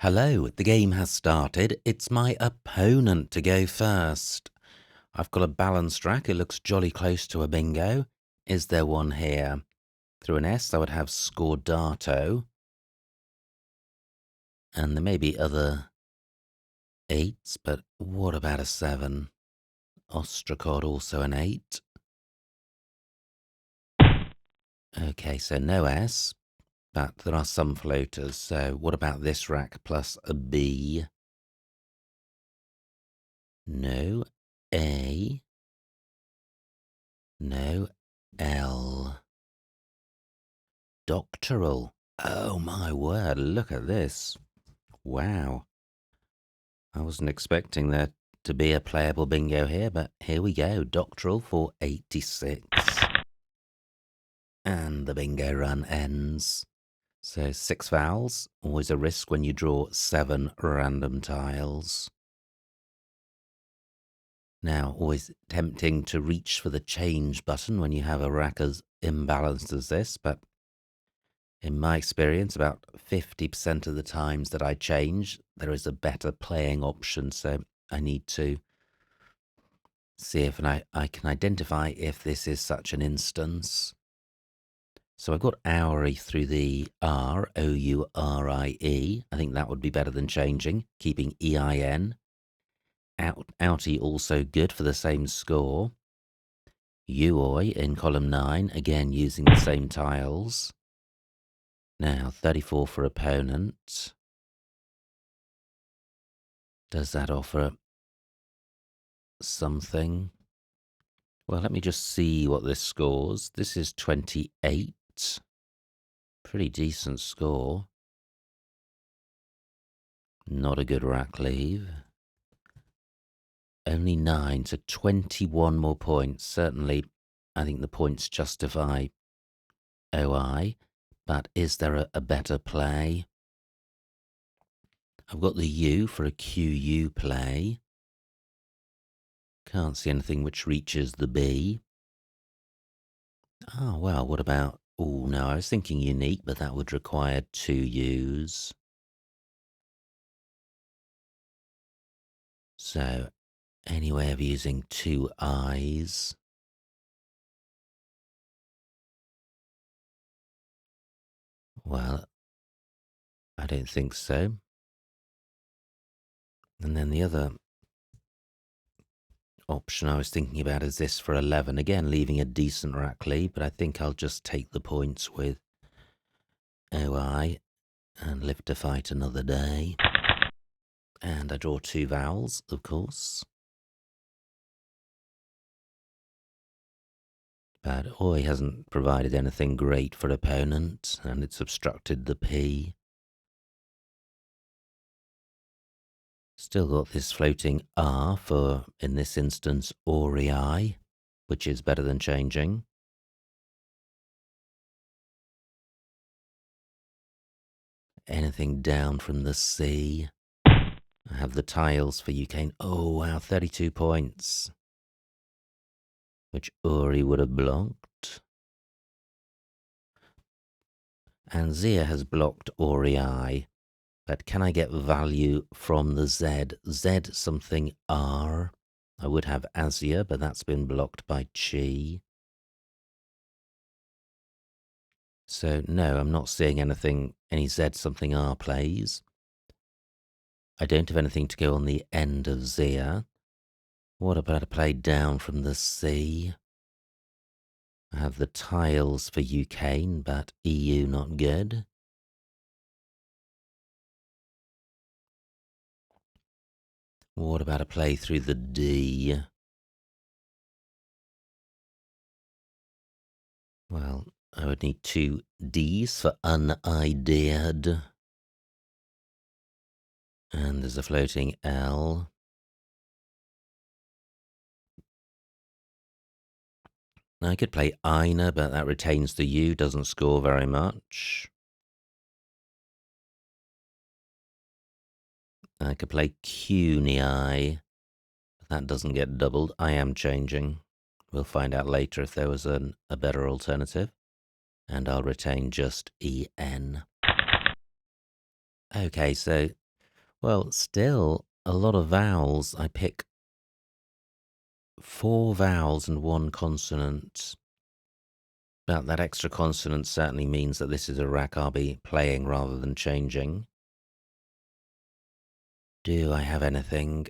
Hello, the game has started. It's my opponent to go first. I've got a balanced rack. It looks jolly close to a bingo. Is there one here? Through an S, I would have Scordato. And there may be other 8s, but what about a 7? Ostracod also an 8. Okay, so no S, but there are some floaters. So what about this rack plus a B? No A. No L. Doctoral. Oh my word, look at this. Wow. I wasn't expecting there to be a playable bingo here, but here we go. Doctoral for 86. And the bingo run ends. So 6 vowels, always a risk when you draw 7 random tiles. Now, always tempting to reach for the change button when you have a rack as imbalanced as this, but in my experience, about 50% of the times that I change, there is a better playing option, so I need to see if I can identify if this is such an instance. So I've got Ourie through the R, O-U-R-I-E. I think that would be better than changing, keeping E-I-N. Outie also good for the same score. Uoi in column 9, again using the same tiles. Now, 34 for opponent. Does that offer something? Well, let me just see what this scores. This is 28. Pretty decent score. Not a good rack leave. Only 9, so 21 more points. Certainly, I think the points justify OI, but is there a better play? I've got the U for a QU play. Can't see anything which reaches the B. Oh, well, what about... Oh, no, I was thinking unique, but that would require 2 U's. So, any way of using 2 I's? Well, I don't think so. And then the other option I was thinking about is this for 11. Again, leaving a decent rack lead, but I think I'll just take the points with OI and live to fight another day. And I draw 2 vowels, of course. But Oi hasn't provided anything great for opponent, and it's obstructed the P. Still got this floating R for, in this instance, Aurii, which is better than changing. Anything down from the C. I have the tiles for UK. Oh, wow, 32 points. Which Uri would have blocked. And Zia has blocked Aurii. But can I get value from the Z? Z something R. I would have Azia, but that's been blocked by Chi. So no, I'm not seeing anything, any Z something R plays. I don't have anything to go on the end of Zia. What about a play down from the C? I have the tiles for UK, but EU not good. What about a play through the D? Well, I would need 2 Ds for unideaed. And there's a floating L. I could play Ina, but that retains the U, doesn't score very much. I could play Cunei. That doesn't get doubled. I am changing. We'll find out later if there was a better alternative. And I'll retain just EN. Okay, so Well, still a lot of vowels. I pick 4 vowels and 1 consonant. But that extra consonant certainly means that this is a rack I'll be playing rather than changing. Do I have anything?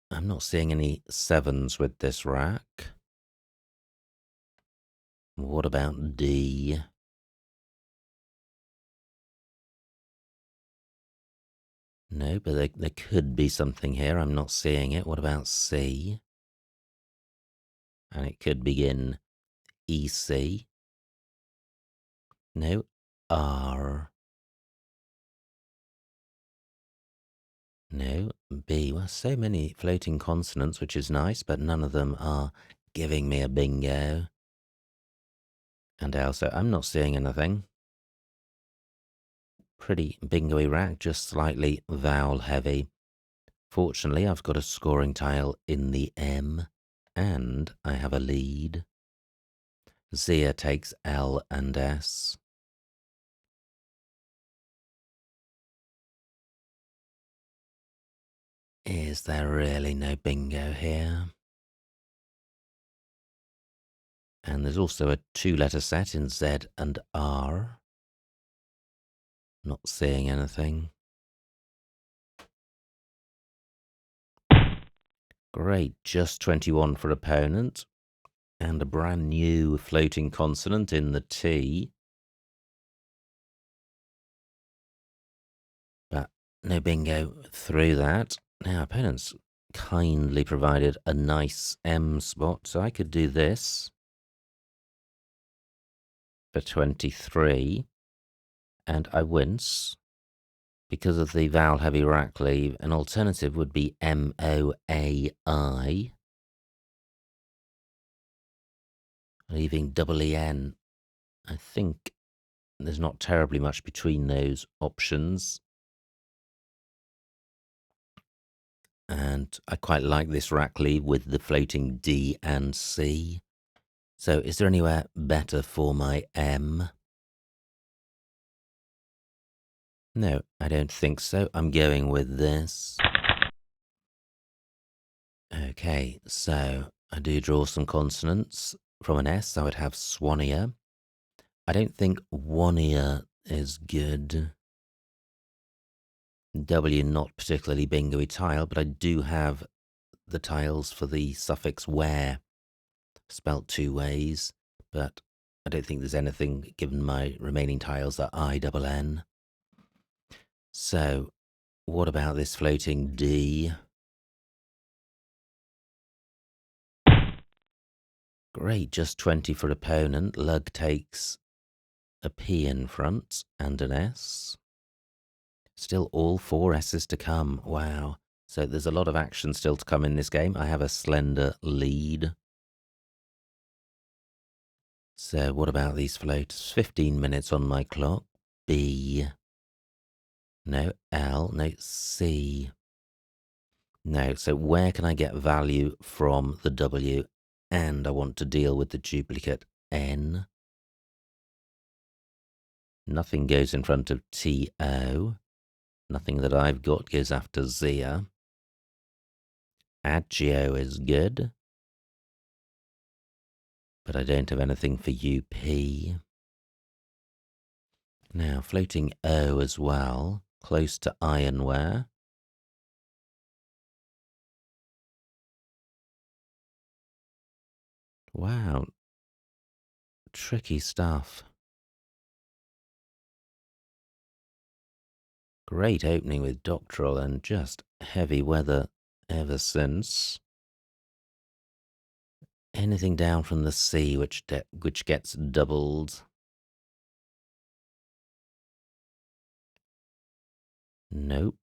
I'm not seeing any 7s with this rack. What about D? No, but there could be something here. I'm not seeing it. What about C? And it could begin EC. No, R. No, B. Well, so many floating consonants, which is nice, but none of them are giving me a bingo. And L, so I'm not seeing anything. Pretty bingo-y rack, just slightly vowel heavy. Fortunately, I've got a scoring tile in the M, and I have a lead. Zia takes L and S. Is there really no bingo here? And there's also a 2-letter set in Z and R. Not seeing anything. Great, just 21 for opponent. And a brand new floating consonant in the T. But no bingo through that. Now, opponent's kindly provided a nice M spot, so I could do this for 23. And I wince because of the vowel-heavy rack leave. An alternative would be M-O-A-I, leaving double E-N. I think there's not terribly much between those options. And I quite like this rack leave with the floating D and C. So is there anywhere better for my M? No, I don't think so. I'm going with this. Okay, so I do draw some consonants. From an S, I would have Swanea. I don't think Wanea is good. W, not particularly bingo-y tile, but I do have the tiles for the suffix where, spelt 2 ways, but I don't think there's anything, given my remaining tiles are I-double-N. So, what about this floating D? Great, just 20 for opponent. Lug takes a P in front and an S. Still all 4 S's to come. Wow. So there's a lot of action still to come in this game. I have a slender lead. So what about these floats? 15 minutes on my clock. B. No, L. No, C. No, so where can I get value from the W? And I want to deal with the duplicate N. Nothing goes in front of T-O. Nothing that I've got goes after Zia. Agio is good. But I don't have anything for UP. Now, floating O as well, close to ironware. Wow, tricky stuff. Great opening with Doctoral and just heavy weather ever since. Anything down from the sea which gets doubled? Nope.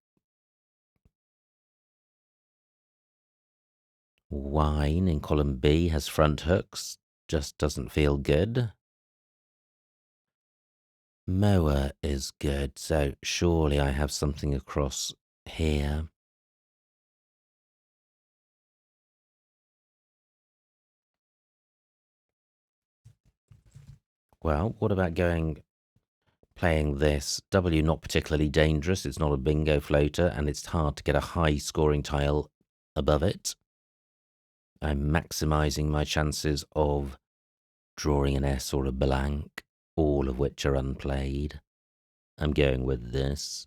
Wine in column B has front hooks, just doesn't feel good. Mower is good, so surely I have something across here. Well, what about going playing this. W not particularly dangerous. It's not a bingo floater, and it's hard to get a high scoring tile above it. I'm maximising my chances of drawing an S or a blank, all of which are unplayed. I'm going with this.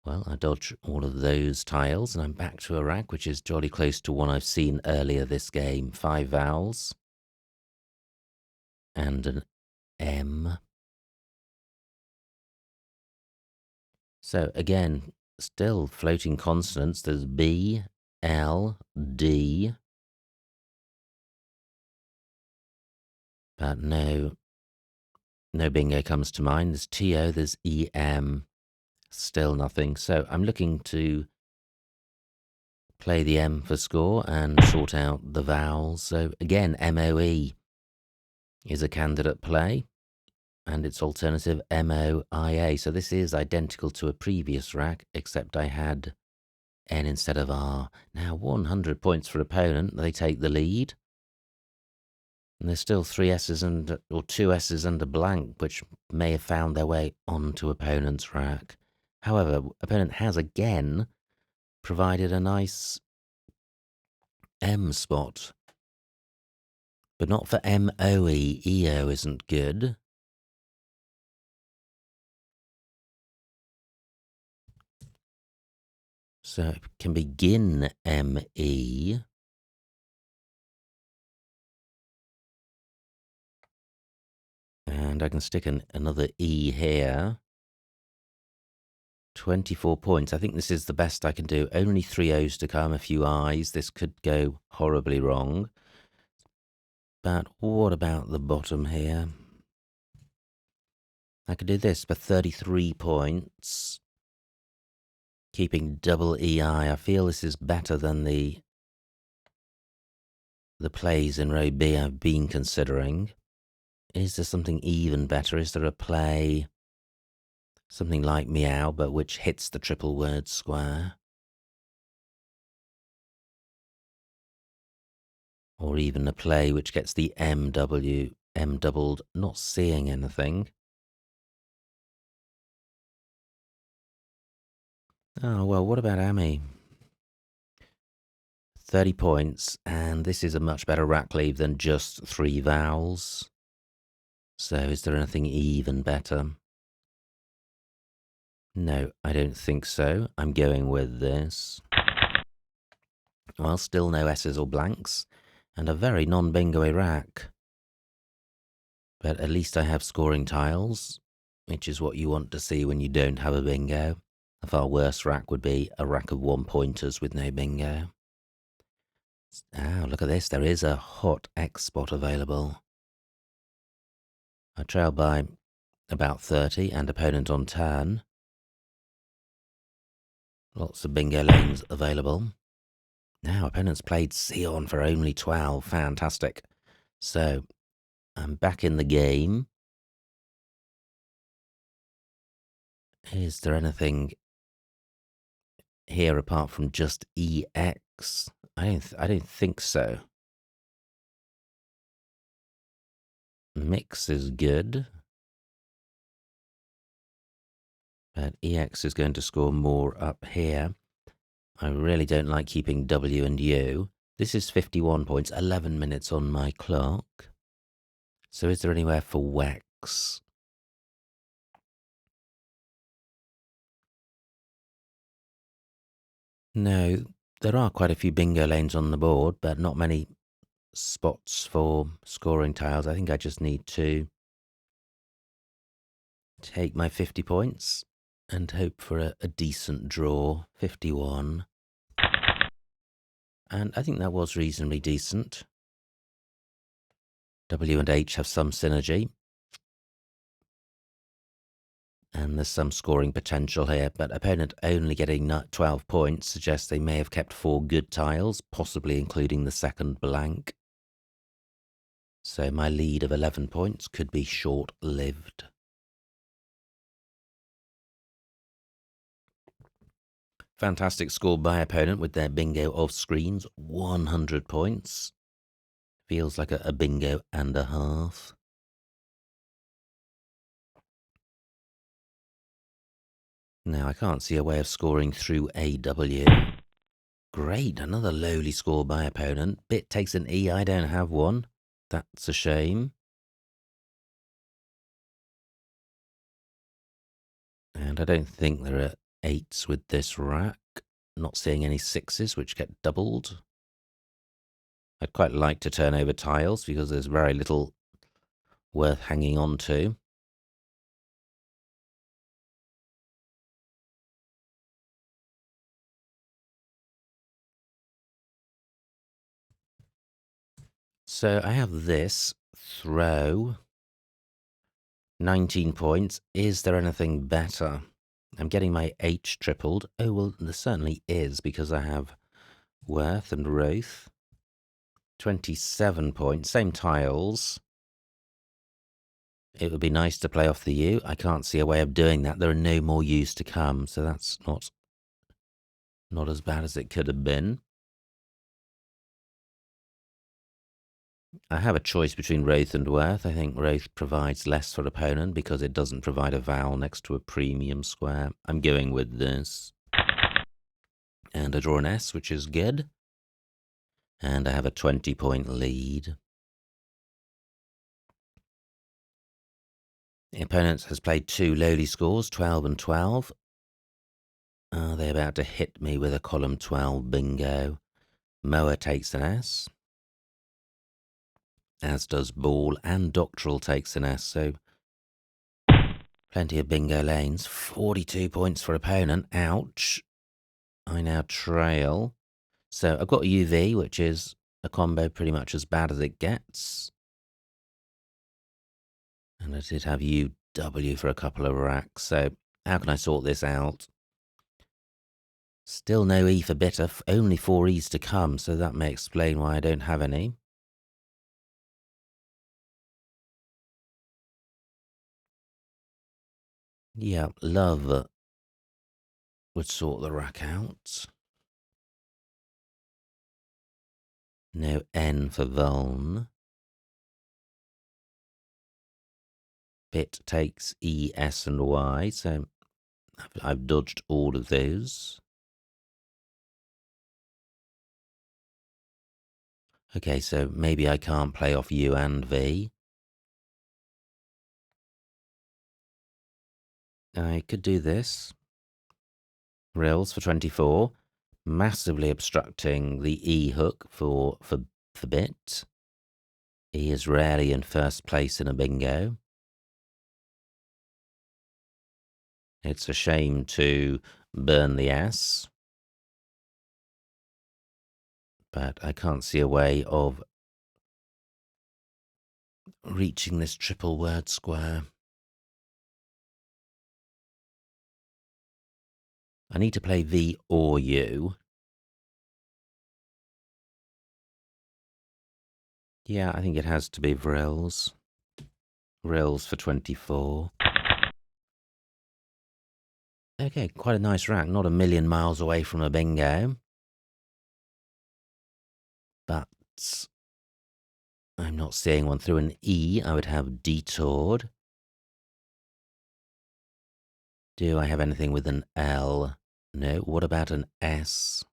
Well, I dodge all of those tiles, and I'm back to a rack, which is jolly close to one I've seen earlier this game. 5 vowels. And an M. So, again, still floating consonants. There's B, L, D. But no bingo comes to mind. There's TO, there's EM. Still nothing. So I'm looking to play the M for score and sort out the vowels. So again, MOE is a candidate play, and its alternative MOIA. So this is identical to a previous rack, except I had N instead of R. Now 100 points for opponent. They take the lead. And there's still 3 S's or 2 S's and a blank, which may have found their way onto opponent's rack. However, opponent has again provided a nice M spot, but not for MOE. EO isn't good. So it can begin ME. And I can stick another E here. 24 points. I think this is the best I can do. Only 3 O's to come, a few I's. This could go horribly wrong. But what about the bottom here? I could do this for 33 points. Keeping double EI. I feel this is better than the plays in row B I've been considering. Is there something even better? Is there a play, something like Meow, but which hits the triple word square? Or even a play which gets the M doubled, not seeing anything. Oh, well, what about Amy? 30 points, and this is a much better rack leave than just 3 vowels. So is there anything even better? No, I don't think so. I'm going with this. Well, still no S's or blanks, and a very non-bingo rack. But at least I have scoring tiles, which is what you want to see when you don't have a bingo. A far worse rack would be a rack of 1-pointers with no bingo. Oh, look at this. There is a hot X spot available. I trail by about 30 and opponent on turn. Lots of bingo lanes available. Now, opponent's played Sion for only 12. Fantastic. So, I'm back in the game. Is there anything here apart from just EX? I don't think so. Mix is good. But EX is going to score more up here. I really don't like keeping W and U. This is 51 points, 11 minutes on my clock. So is there anywhere for Wex? No, there are quite a few bingo lanes on the board, but not many spots for scoring tiles. I think I just need to take my 50 points and hope for a decent draw. 51. And I think that was reasonably decent. W and H have some synergy. And there's some scoring potential here, but opponent only getting 12 points suggests they may have kept 4 good tiles, possibly including the second blank. So my lead of 11 points could be short-lived. Fantastic score by opponent with their bingo of screens, 100 points. Feels like a bingo and a half. Now, I can't see a way of scoring through AW. Great, another lowly score by opponent. Bit takes an E, I don't have one. That's a shame. And I don't think there are 8s with this rack. Not seeing any 6s, which get doubled. I'd quite like to turn over tiles because there's very little worth hanging on to. So I have this throw. 19 points. Is there anything better? I'm getting my H tripled. Oh, well, there certainly is because I have Worth and Wroth. 27 points. Same tiles. It would be nice to play off the U. I can't see a way of doing that. There are no more U's to come, so that's not as bad as it could have been. I have a choice between Wroth and Worth. I think Wroth provides less for opponent because it doesn't provide a vowel next to a premium square. I'm going with this. And I draw an S, which is good. And I have a 20-point lead. The opponent has played 2 lowly scores, 12 and 12. Are they about to hit me with a column 12 bingo? Moa takes an S. As does Ball, and Doctoral takes an S, so plenty of bingo lanes. 42 points for opponent. Ouch. I now trail. So I've got UV, which is a combo pretty much as bad as it gets. And I did have UW for a couple of racks, so how can I sort this out? Still no E for bitter, only 4 E's to come, so that may explain why I don't have any. Yeah, love would sort the rack out. No N for Vuln. Bit takes E, S, and Y, so I've dodged all of those. Okay, so maybe I can't play off U and V. I could do this. Rills for 24. Massively obstructing the E hook for bit. E is rarely in first place in a bingo. It's a shame to burn the S. But I can't see a way of reaching this triple word square. I need to play V or U. Yeah, I think it has to be Vrills. Vrills for 24. Okay, quite a nice rack. Not a million miles away from a bingo. But I'm not seeing one through an E. I would have detoured. Do I have anything with an L? No. What about an S?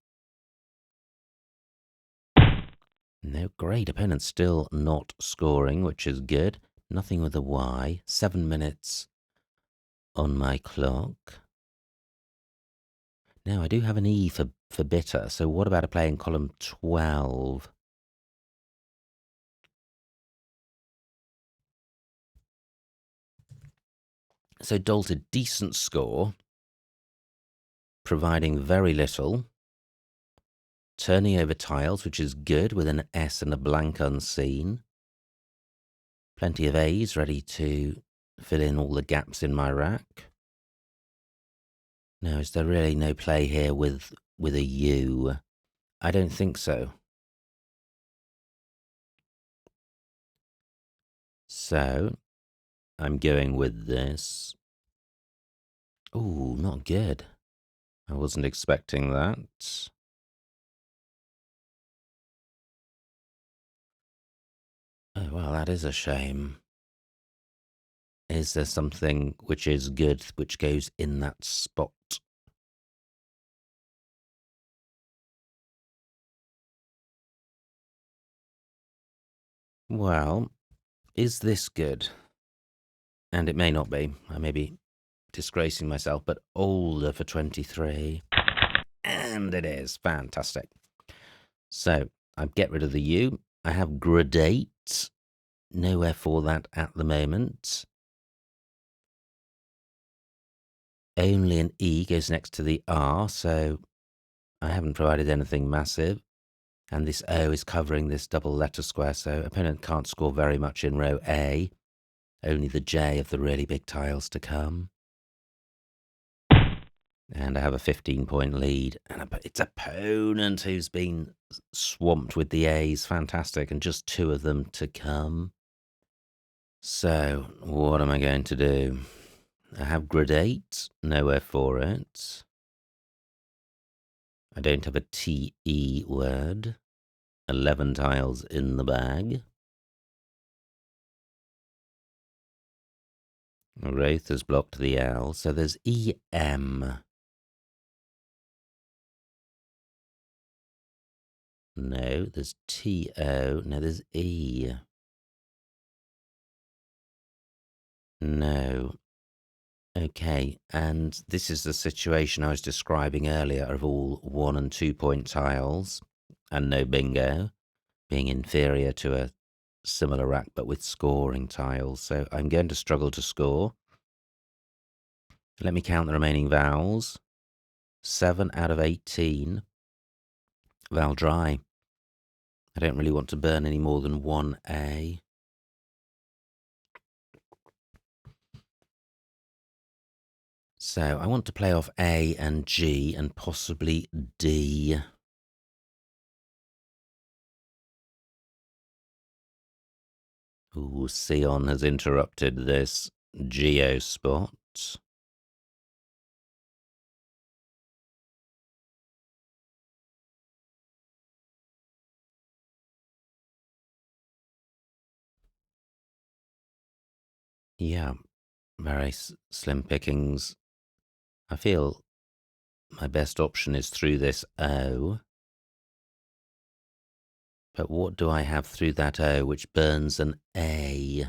No. Great. Opponent's still not scoring, which is good. Nothing with a Y. 7 minutes on my clock. Now, I do have an E for bitter, so what about a play in column 12? So Dolted, decent score, providing very little. Turning over tiles, which is good, with an S and a blank unseen. Plenty of A's ready to fill in all the gaps in my rack. Now, is there really no play here with a U? I don't think so. So, I'm going with this. Ooh, not good. I wasn't expecting that. Oh, well, that is a shame. Is there something which is good, which goes in that spot? Well, is this good? And it may not be. I may be disgracing myself, but older for 23. And it is. Fantastic. So I get rid of the U. I have gradate. Nowhere for that at the moment. Only an E goes next to the R, so I haven't provided anything massive. And this O is covering this double letter square, so opponent can't score very much in row A. Only the J of the really big tiles to come. And I have a 15-point lead. And it's opponent who's been swamped with the A's. Fantastic. And just 2 of them to come. So, what am I going to do? I have gradate. Nowhere for it. I don't have a TE word. 11 tiles in the bag. Wraith has blocked the L, so there's EM. No, there's TO. No, there's E. No. Okay, and this is the situation I was describing earlier of all 1 and 2 point tiles and no bingo, being inferior to a similar rack but with scoring tiles. So I'm going to struggle to score. Let me count the remaining vowels. 7 out of 18. Vowel dry. I don't really want to burn any more than 1A. So I want to play off A and G and possibly D. Ooh, Sion has interrupted this geo spot. Yeah, very slim pickings. I feel my best option is through this O. But what do I have through that O which burns an A?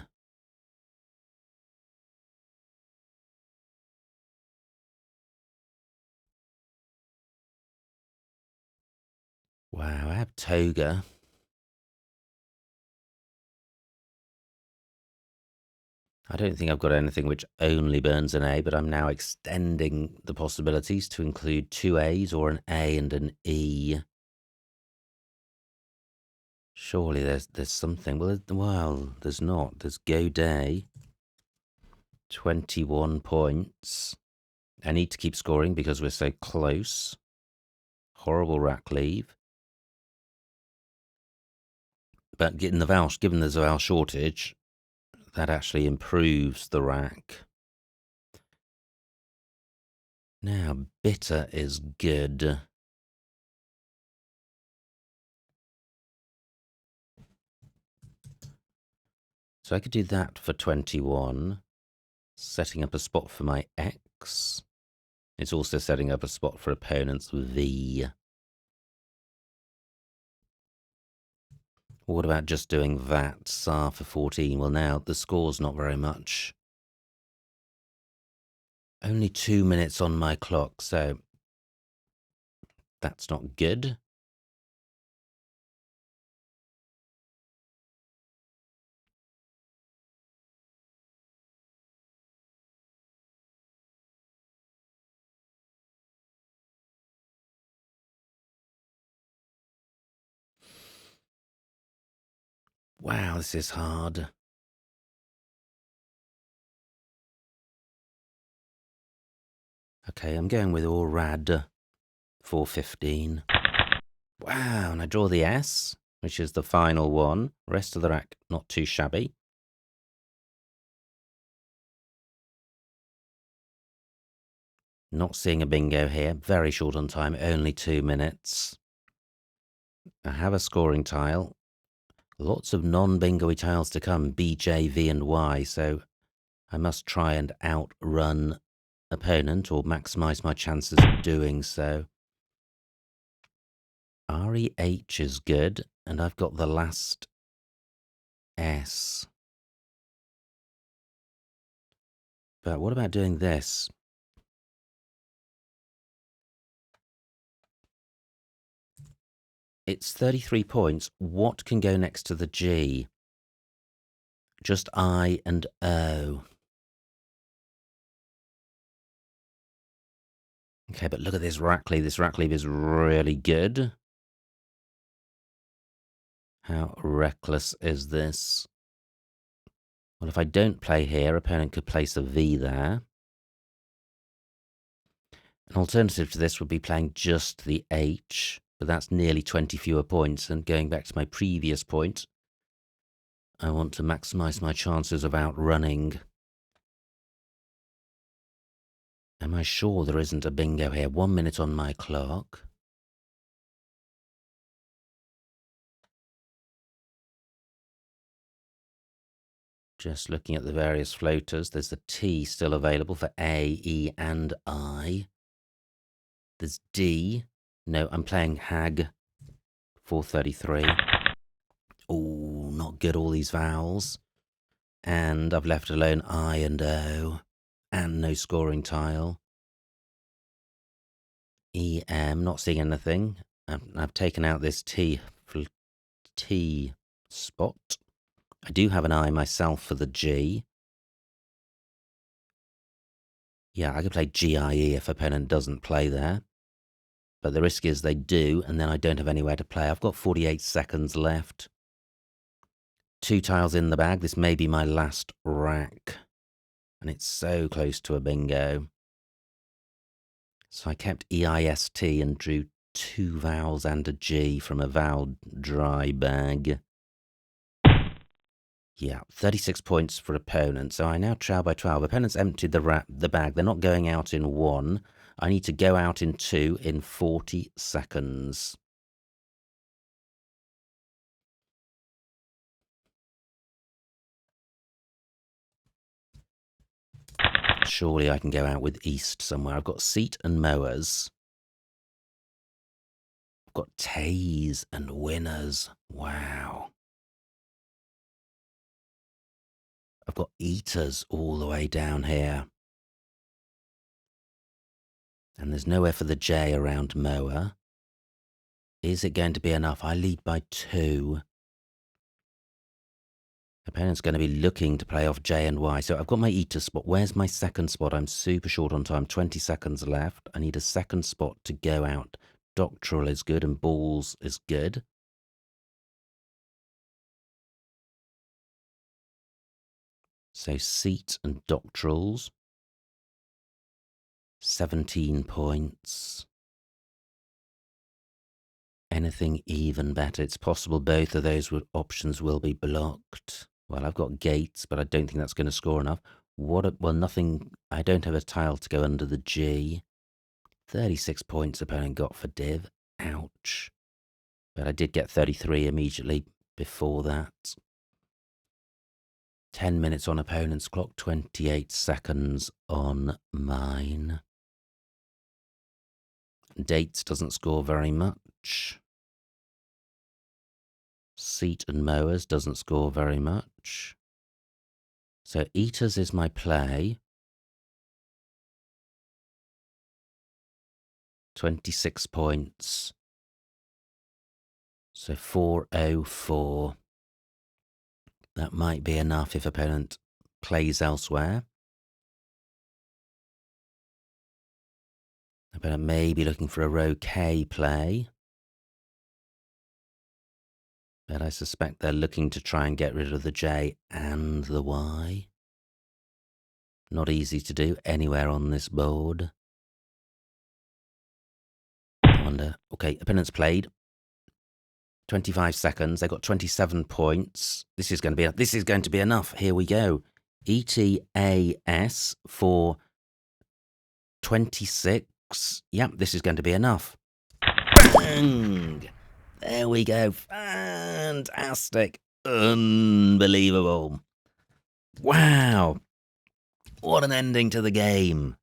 Wow, I have Toga. I don't think I've got anything which only burns an A, but I'm now extending the possibilities to include 2 A's or an A and an E. Surely there's something. Well, there's not. There's Go Day. 21 points. I need to keep scoring because we're so close. Horrible rack leave. But given there's a vowel shortage, that actually improves the rack. Now, bitter is good. So I could do that for 21. Setting up a spot for my X. It's also setting up a spot for opponent's V. What about just doing that, SAR for 14? Well, now, the score's not very much. Only 2 minutes on my clock, so that's not good. Wow, this is hard. Okay, I'm going with Orad for 15. Wow, and I draw the S, which is the final one. Rest of the rack, not too shabby. Not seeing a bingo here. Very short on time, only 2 minutes. I have a scoring tile. Lots of non-bingo-y tiles to come, B, J, V, and Y, so I must try and outrun opponent or maximise my chances of doing so. REH is good, and I've got the last S. But what about doing this? It's 33 points. What can go next to the G? Just I and O. Okay, but look at this rack leave. This rack leave is really good. How reckless is this? Well, if I don't play here, opponent could place a V there. An alternative to this would be playing just the H, but that's nearly 20 fewer points. And going back to my previous point, I want to maximize my chances of outrunning. Am I sure there isn't a bingo here? 1 minute on my clock. Just looking at the various floaters, there's the T still available for A, E, and I. There's D. No, I'm playing Hag 433. Oh, not good, all these vowels. And I've left alone I and O. And no scoring tile. EM, not seeing anything. I've taken out this T spot. I do have an I myself for the G. Yeah, I could play GIE if opponent doesn't play there. But the risk is they do, and then I don't have anywhere to play. I've got 48 seconds left. 2 tiles in the bag. This may be my last rack. And it's so close to a bingo. So I kept EIST and drew 2 vowels and a G from a vowel dry bag. Yeah, 36 points for opponent. So I now trail by 12. Opponent's emptied the bag. They're not going out in 1. I need to go out in 2 in 40 seconds. Surely I can go out with East somewhere. I've got Seat and Mowers. I've got Tays and Winners. Wow. I've got Eaters all the way down here. And there's nowhere for the J around Mower. Is it going to be enough? I lead by 2. Opponent's going to be looking to play off J and Y. So I've got my Eater spot. Where's my second spot? I'm super short on time. 20 seconds left. I need a second spot to go out. Doctoral is good and Balls is good. So Seat and Doctorals. 17 points. Anything even better. It's possible both of those options will be blocked. Well, I've got Gates, but I don't think that's going to score enough. Well, nothing. I don't have a tile to go under the G. 36 points opponent got for Div. Ouch. But I did get 33 immediately before that. 10 minutes on opponent's clock, 28 seconds on mine. Dates doesn't score very much. Seat and Mowers doesn't score very much. So Eaters is my play. 26 points. So 404. That might be enough if opponent plays elsewhere. Opponent may be looking for a row K play. But I suspect they're looking to try and get rid of the J and the Y. Not easy to do anywhere on this board. I wonder. Okay, opponent's played. 25 seconds. They got 27 points. This is going to be enough. Here we go. ETAS for 26. Yep, this is going to be enough. Bang! There we go. Fantastic. Unbelievable. Wow. What an ending to the game.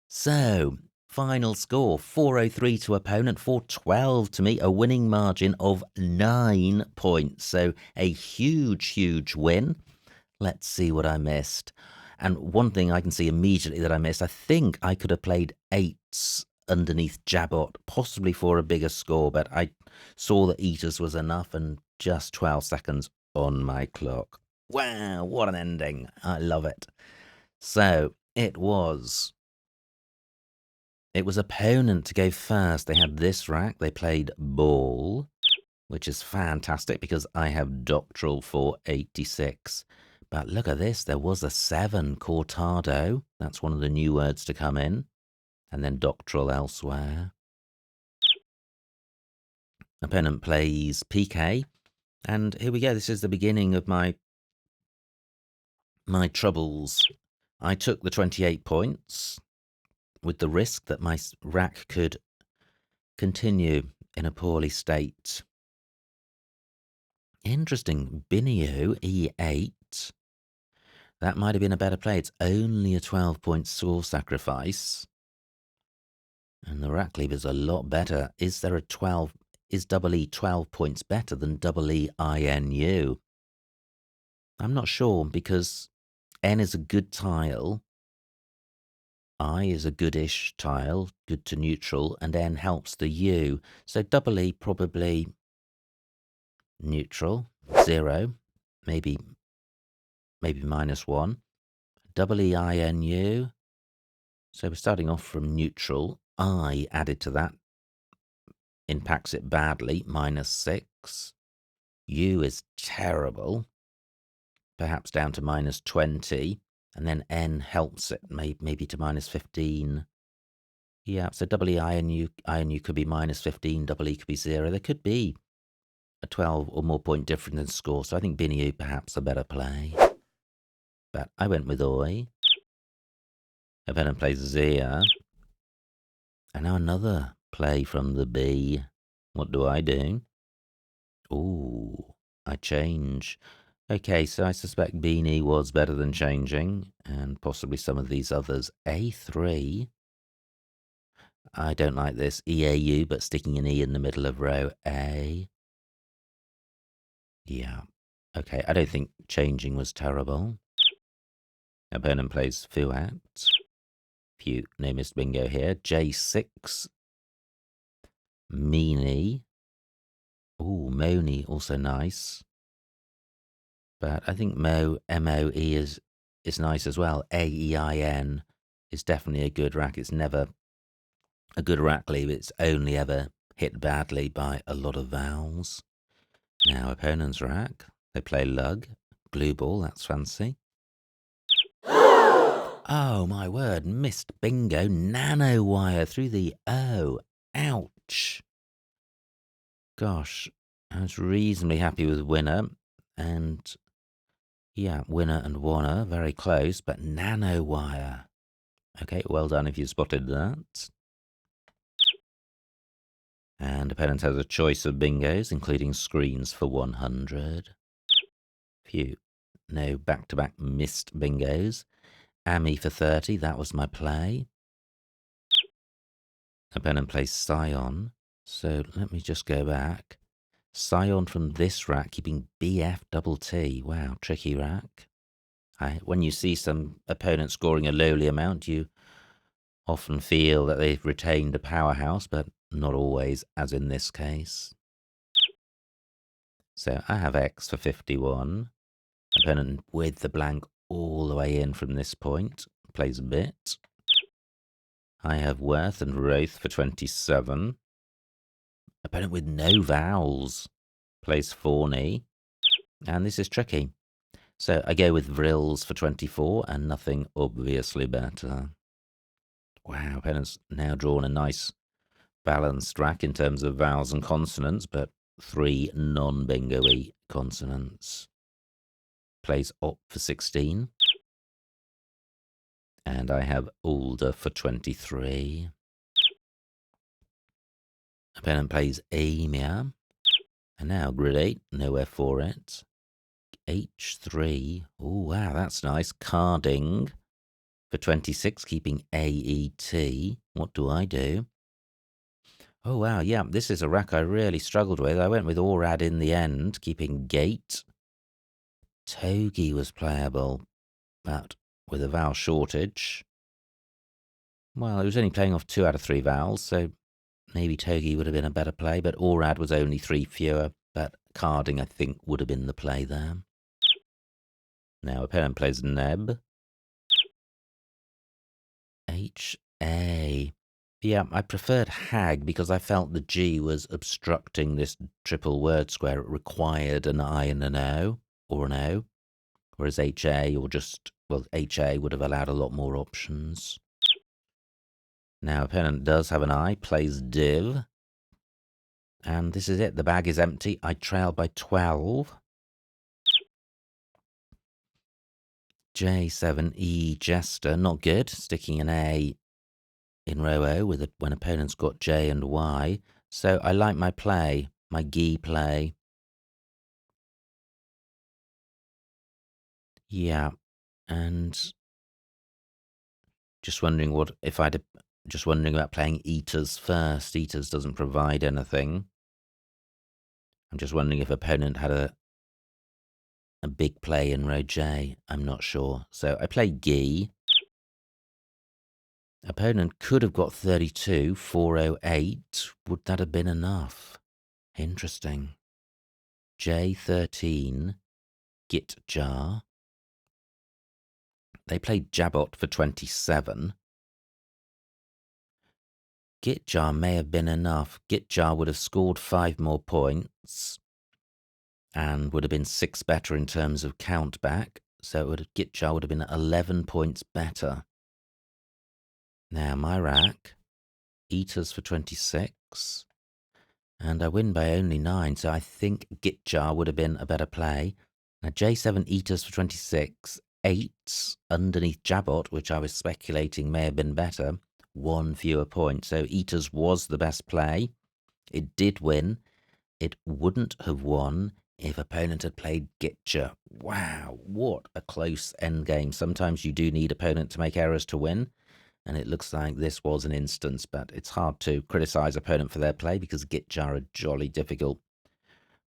So, Final score, 403 to opponent, 412 to me, a winning margin of 9 points. So a huge win. Let's see what I missed. And one thing I can see immediately that I missed, I think I could have played 8s underneath Jabot, possibly for a bigger score, but I saw that Eaters was enough and just 12 seconds on my clock. Wow, what an ending. I love it. So it was opponent to go first. They had this rack. They played ball, which is fantastic because I have doctoral for 86. But look at this. There was a 7, cortado. That's one of the new words to come in. And then doctoral elsewhere. Opponent plays PK. And here we go. This is the beginning of my troubles. I took the 28 points with the risk that my rack could continue in a poorly state. Interesting. Binio, E8. That might have been a better play. It's only a 12-point score sacrifice. And the rack lever's a lot better. Is there a 12? Is double E 12 points better than double E INU? I'm not sure because N is a good tile. I is a goodish tile, good to neutral, and N helps the U. So double E probably neutral, 0, maybe -1. Double E INU. So we're starting off from neutral. I added to that impacts it badly, -6. U is terrible, perhaps down to -20. And then N helps it, maybe to -15. Yeah, so double E INU could be -15, double E could be 0. There could be a 12 or more point difference in score, so I think Binio perhaps a better play. But I went with Oi. Opponent plays Zia. And now another play from the B. What do I do? Ooh, I change. Okay, so I suspect Beanie was better than changing, and possibly some of these others. A3. I don't like this. EAU, but sticking an E in the middle of row A. Yeah. Okay, I don't think changing was terrible. Opponent plays Fuat. Phew, no missed bingo here. J6. Meanie. Ooh, Moni, also nice. But I think M-O-E is nice as well. A-E-I-N is definitely a good rack. It's never a good rack leave. It's only ever hit badly by a lot of vowels. Now, opponent's rack. They play lug. Blue ball, that's fancy. Oh, my word. Missed bingo. Nano wire through the O. Ouch. Gosh, I was reasonably happy with winner. And yeah, winner and wanna, very close, but nano wire. Okay, well done if you spotted that. And opponent has a choice of bingos, including screens for 100. Phew, no back-to-back missed bingos. Ami for 30, that was my play. Opponent plays Scion, so let me just go back. Scion from this rack, keeping BF double T. Wow, tricky rack. When you see some opponent scoring a lowly amount, you often feel that they've retained a powerhouse, but not always, as in this case. So I have X for 51. Opponent with the blank all the way in from this point. Plays a bit. I have Worth and Wroth for 27. Opponent with no vowels. Plays Fawny. And this is tricky. So I go with Vrills for 24 and nothing obviously better. Wow, opponent's now drawn a nice balanced rack in terms of vowels and consonants, but 3 non-bingo-y consonants. Plays Op for 16. And I have Alder for 23. Opponent plays Amia. And now grid 8, nowhere for it. H3. Oh, wow, that's nice. Carding. for 26, keeping AET. What do I do? Oh, wow, yeah, this is a rack I really struggled with. I went with Orad in the end, keeping Gate. Togi was playable, but with a vowel shortage. Well, it was only playing off 2 out of 3 vowels, so maybe Togi would have been a better play, but Orad was only 3 fewer, but carding, I think, would have been the play there. Now, opponent plays Neb. H-A. Yeah, I preferred Hag because I felt the G was obstructing this triple word square. It required an I and an O, or an O, whereas H-A or just, well, H-A would have allowed a lot more options. Now, opponent does have an I, plays Div. And this is it. The bag is empty. I trail by 12. J7E Jester, not good. Sticking an A in row O with when opponents got J and Y. So I like my play, my Gi play. Yeah, and just wondering just wondering about playing Eaters first. Eaters doesn't provide anything. I'm just wondering if opponent had a big play in row J. I'm not sure. So I play Gi. Opponent could have got 32, 408. Would that have been enough? Interesting. J13, Git Jar. They played Jabot for 27. Git Jar may have been enough. Git Jar would have scored 5 more points and would have been 6 better in terms of count back. So Git Jar would have been 11 points better. Now my rack, Eaters for 26. And I win by only 9, so I think Git Jar would have been a better play. Now J7 Eaters for 26, 8 underneath Jabot, which I was speculating may have been better, 1 fewer point. So Eaters was the best play. It did win. It wouldn't have won if opponent had played Gitja. Wow, what a close endgame. Sometimes you do need opponent to make errors to win. And it looks like this was an instance, but it's hard to criticise opponent for their play because Gitjar are a jolly difficult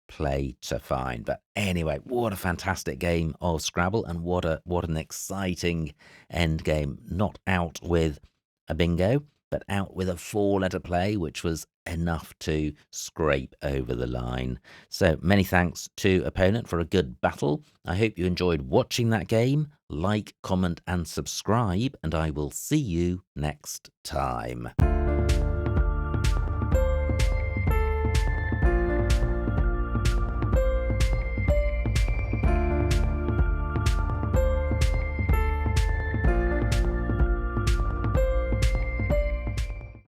play to find. But anyway, what a fantastic game of Scrabble, and what an exciting end game. Not out with a bingo, but out with a 4-letter play, which was enough to scrape over the line. So many thanks to opponent for a good battle. I hope you enjoyed watching that game. Like, comment and subscribe, and I will see you next time.